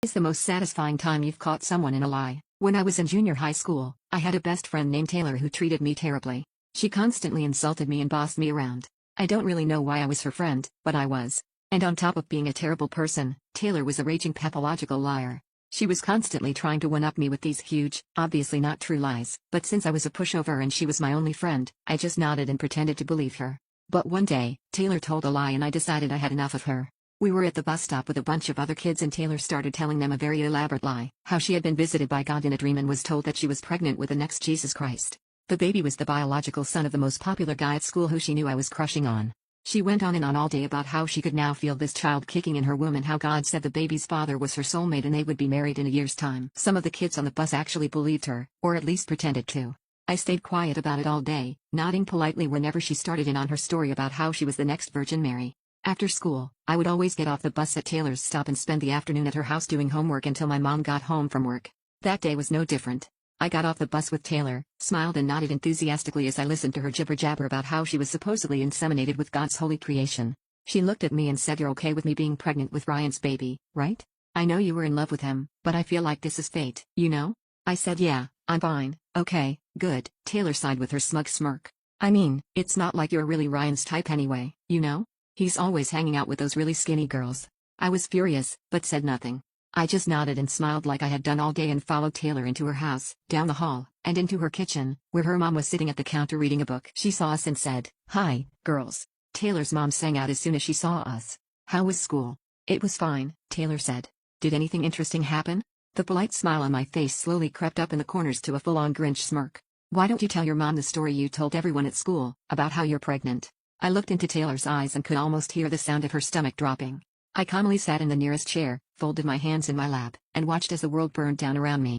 Is the most satisfying time you've caught someone in a lie. When I was in junior high school, I had a best friend named Taylor who treated me terribly. She constantly insulted me and bossed me around. I don't really know why I was her friend, but I was. And on top of being a terrible person, Taylor was a raging pathological liar. She was constantly trying to one-up me with these huge, obviously not true lies, but since I was a pushover and she was my only friend, I just nodded and pretended to believe her. But one day, Taylor told a lie and I decided I had enough of her. We were at the bus stop with a bunch of other kids and Taylor started telling them a very elaborate lie, how she had been visited by God in a dream and was told that she was pregnant with the next Jesus Christ. The baby was the biological son of the most popular guy at school who she knew I was crushing on. She went on and on all day about how she could now feel this child kicking in her womb and how God said the baby's father was her soulmate and they would be married in a year's time. Some of the kids on the bus actually believed her, or at least pretended to. I stayed quiet about it all day, nodding politely whenever she started in on her story about how she was the next Virgin Mary. After school, I would always get off the bus at Taylor's stop and spend the afternoon at her house doing homework until my mom got home from work. That day was no different. I got off the bus with Taylor, smiled and nodded enthusiastically as I listened to her jibber-jabber about how she was supposedly inseminated with God's holy creation. She looked at me and said, "You're okay with me being pregnant with Ryan's baby, right? I know you were in love with him, but I feel like this is fate, you know?" I said, "Yeah, I'm fine, okay, good." Taylor sighed with her smug smirk. "I mean, it's not like you're really Ryan's type anyway, you know? He's always hanging out with those really skinny girls." I was furious, but said nothing. I just nodded and smiled like I had done all day and followed Taylor into her house, down the hall, and into her kitchen, where her mom was sitting at the counter reading a book. She saw us and said, "Hi, girls." Taylor's mom sang out as soon as she saw us. "How was school?" "It was fine," Taylor said. "Did anything interesting happen?" The polite smile on my face slowly crept up in the corners to a full-on Grinch smirk. "Why don't you tell your mom the story you told everyone at school, about how you're pregnant?" I looked into Taylor's eyes and could almost hear the sound of her stomach dropping. I calmly sat in the nearest chair, folded my hands in my lap, and watched as the world burned down around me.